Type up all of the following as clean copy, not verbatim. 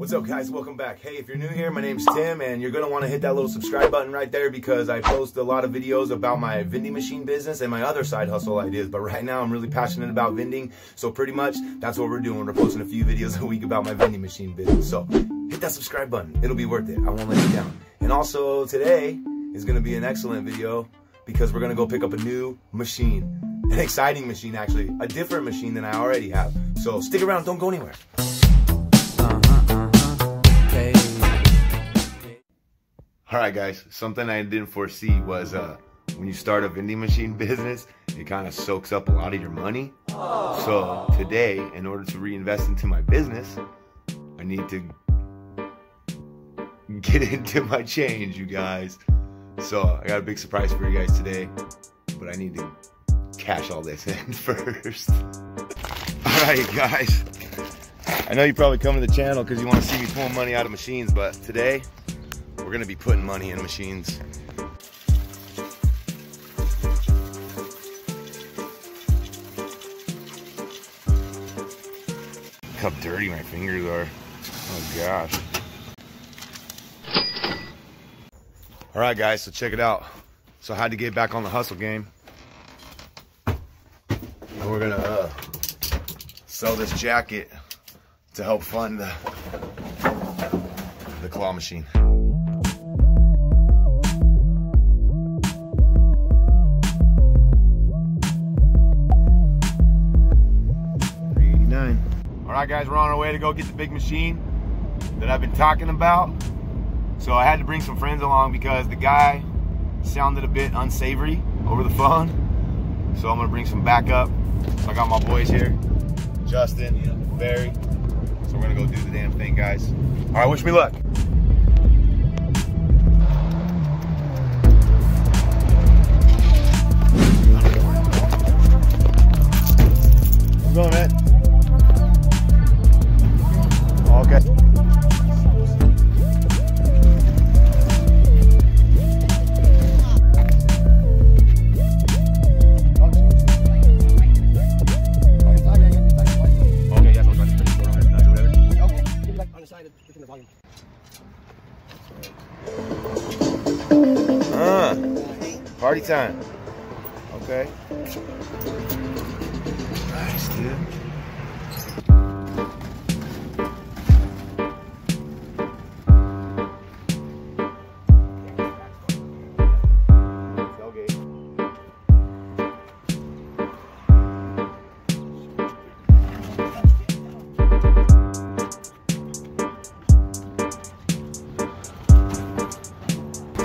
What's up, guys? Welcome back. Hey, if you're new here, my name's Tim, and you're going to want to hit that little subscribe button right there because I post a lot of videos about my vending machine business and my other side hustle ideas. But right now, I'm really passionate about vending, so pretty much that's what we're doing. We're posting a few videos a week about my vending machine business. So hit that subscribe button. It'll be worth it. I won't let you down. And also, today is going to be an excellent video because we're going to go pick up a new machine. An exciting machine, actually. A different machine than I already have. So stick around. Don't go anywhere. Alright guys, something I didn't foresee was when you start a vending machine business, it kind of soaks up a lot of your money. So today, in order to reinvest into my business, I need to get into my change, you guys. So I got a big surprise for you guys today, but I need to cash all this in first. Alright guys, I know you probably come to the channel because you want to see me pull money out of machines, but today, we're going to be putting money in machines. Look how dirty my fingers are. Oh gosh. Alright guys, so check it out. So I had to get back on the hustle game. And we're going to sell this jacket to help fund the claw machine. Alright guys, we're on our way to go get the big machine that I've been talking about. So I had to bring some friends along because the guy sounded a bit unsavory over the phone. So I'm gonna bring some backup. So I got my boys here, Justin, Barry. So we're gonna go do the damn thing, guys. Alright, wish me luck. Where you going, man? Okay. Party time. Okay. Nice, dude.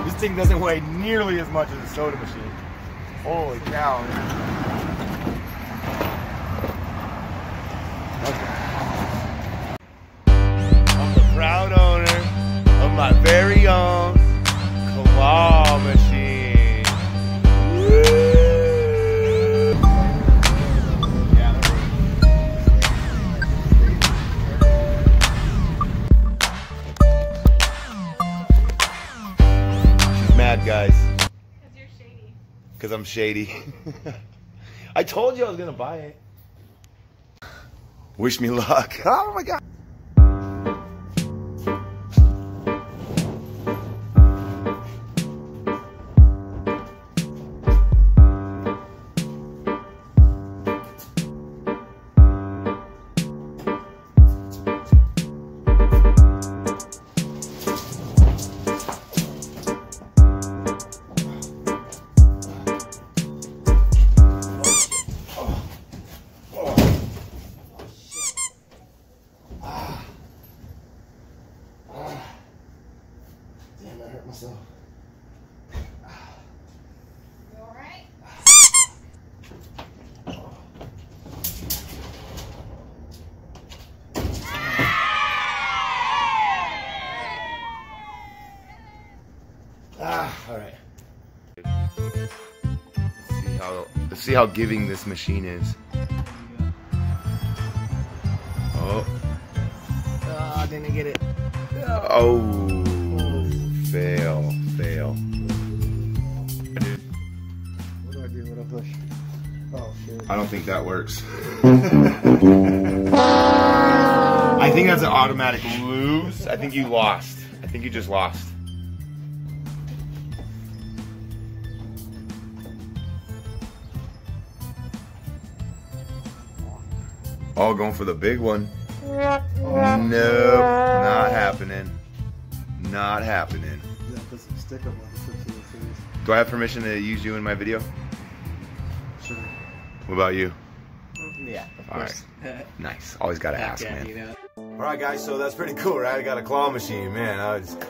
This thing doesn't weigh nearly as much as a soda machine. Holy cow. I'm the proud owner of my very own claw machine. Woo! She's mad, guys. Because I'm shady. I told you I was going to buy it. Wish me luck. Oh my God. Damn, I hurt myself. You alright? Alright. Let's see how giving this machine is. Oh. I didn't get it. Oh. Fail. Fail. What do I do? What do I push? Oh shit. I don't think that works. I think that's an automatic lose. I think you lost. I think you just lost. Oh, going for the big one. Nope, not happening. Not happening. Yeah, put some sticker on the tips of the fingers. Do I have permission to use you in my video? Sure. What about you? Yeah, of All course. right. Nice. Always gotta ask, Yeah, man. you know. Alright guys, so that's pretty cool, right? I got a claw machine, man.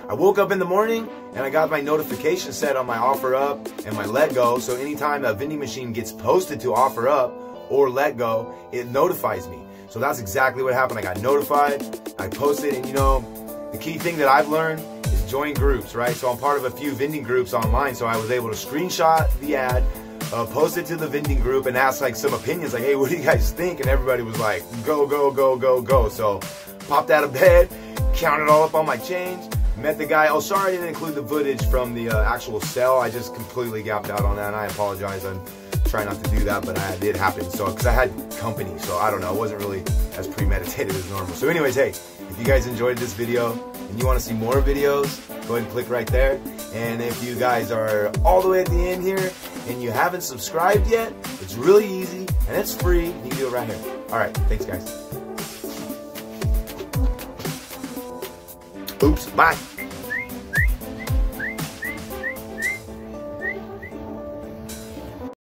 I woke up in the morning and I got my notification set on my offer up and my let go. So anytime a vending machine gets posted to offer up or let go, it notifies me. So that's exactly what happened. I got notified, I posted, and you know, the key thing that I've learned is join groups, right? So I'm part of a few vending groups online, so I was able to screenshot the ad, post it to the vending group and ask like some opinions, like, hey, what do you guys think? And everybody was like, go, go, go, go, go. So popped out of bed, counted all up on my change, met the guy. Oh, sorry I didn't include the footage from the actual sale. I just completely gapped out on that, and I apologize. I'm trying not to do that, but it did happen. So, because I had company, so I don't know. It wasn't really as premeditated as normal. So anyways, hey, if you guys enjoyed this video and you want to see more videos, go ahead and click right there. And if you guys are all the way at the end here and you haven't subscribed yet, it's really easy and it's free. You can do it right here. All right, thanks guys. Oops, bye.